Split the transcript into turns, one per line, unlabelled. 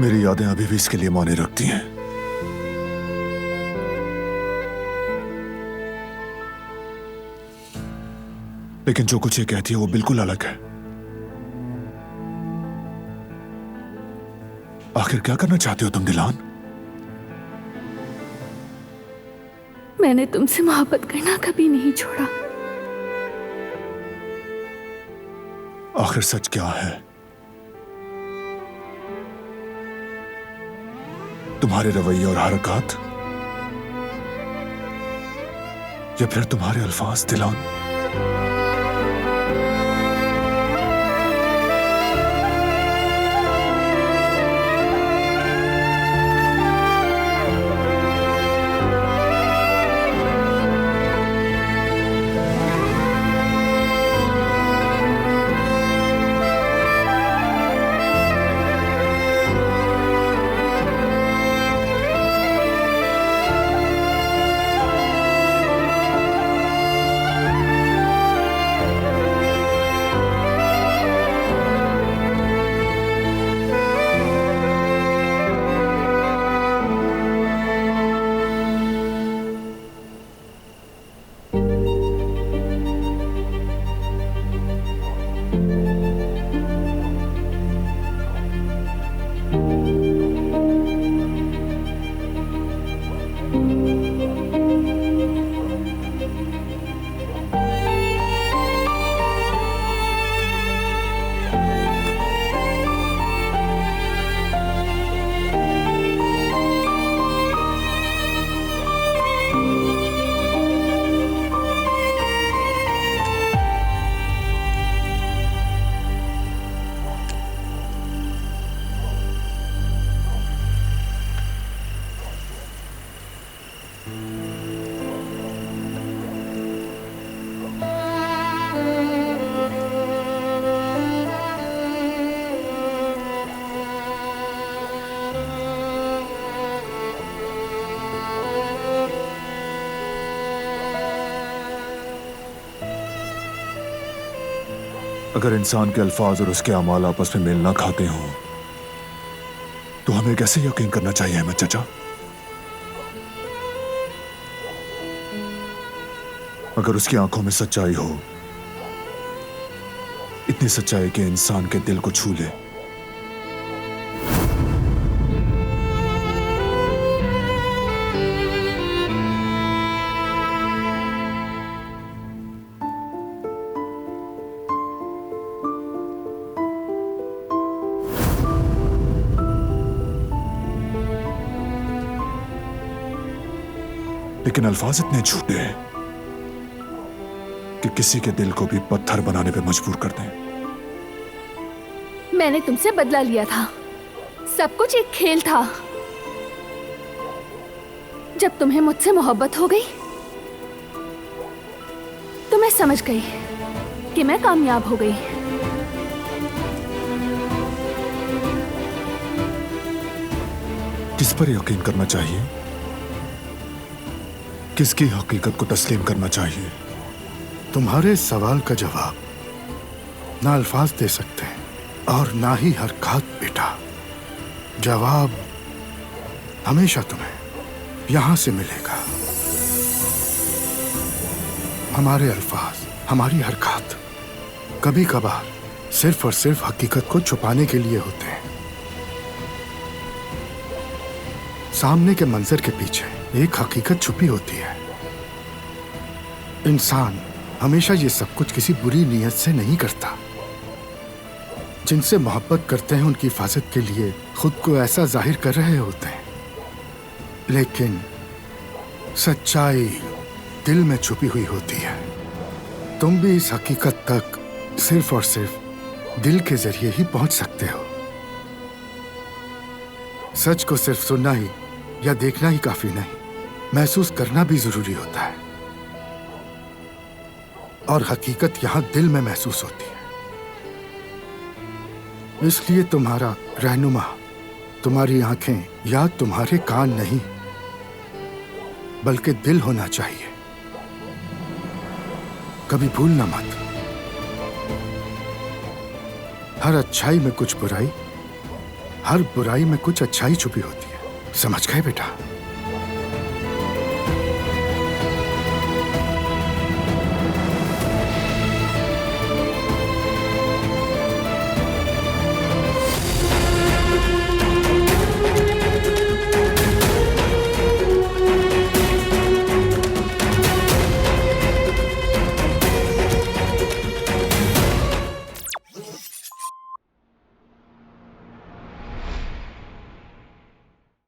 मेरी यादें अभी भी इसके लिए मायने रखती हैं। लेकिन जो कुछ ये कहती है वो बिल्कुल अलग है। आखिर क्या करना चाहते हो तुम दिलान?
मैंने तुमसे मोहब्बत करना कभी नहीं छोड़ा।
आखिर सच क्या है? तुम्हारे रवैये और हरकत, या फिर तुम्हारे अल्फाज दिलान? अगर इंसान के अल्फाज और उसके अमाल आपस में मेल ना खाते हों तो हमें कैसे यकीन करना चाहिए अहमद चाचा? अगर उसकी आंखों में सच्चाई हो, इतनी सच्चाई कि इंसान के दिल को छू ले, लेकिन अल्फाज इतने झूठे हैं कि किसी के दिल को भी पत्थर बनाने पे मजबूर कर दें।
मैंने तुमसे बदला लिया था, सब कुछ एक खेल था। जब तुम्हें मुझसे मोहब्बत हो गई तो मैं समझ गई कि मैं कामयाब हो गई।
किस पर यकीन करना चाहिए? किसकी हकीकत को तस्लीम करना चाहिए?
तुम्हारे सवाल का जवाब ना अल्फाज दे सकते हैं और ना ही हरकत बेटा। जवाब हमेशा तुम्हें यहां से मिलेगा। हमारे अल्फाज, हमारी हरकत कभी कभार सिर्फ और सिर्फ हकीकत को छुपाने के लिए होते हैं। सामने के मंजर के पीछे एक हकीकत छुपी होती है। इंसान हमेशा ये सब कुछ किसी बुरी नीयत से नहीं करता। जिनसे मोहब्बत करते हैं उनकी हिफाजत के लिए खुद को ऐसा जाहिर कर रहे होते हैं, लेकिन सच्चाई दिल में छुपी हुई होती है। तुम भी इस हकीकत तक सिर्फ और सिर्फ दिल के जरिए ही पहुंच सकते हो। सच को सिर्फ सुनना ही या देखना ही काफी नहीं, महसूस करना भी जरूरी होता है। और हकीकत यहां दिल में महसूस होती है। इसलिए तुम्हारा रहनुमा, तुम्हारी आंखें या तुम्हारे कान नहीं, बल्कि दिल होना चाहिए। कभी भूलना मत, हर अच्छाई में कुछ बुराई हर बुराई में कुछ अच्छाई छुपी होती है। समझ गए बेटा?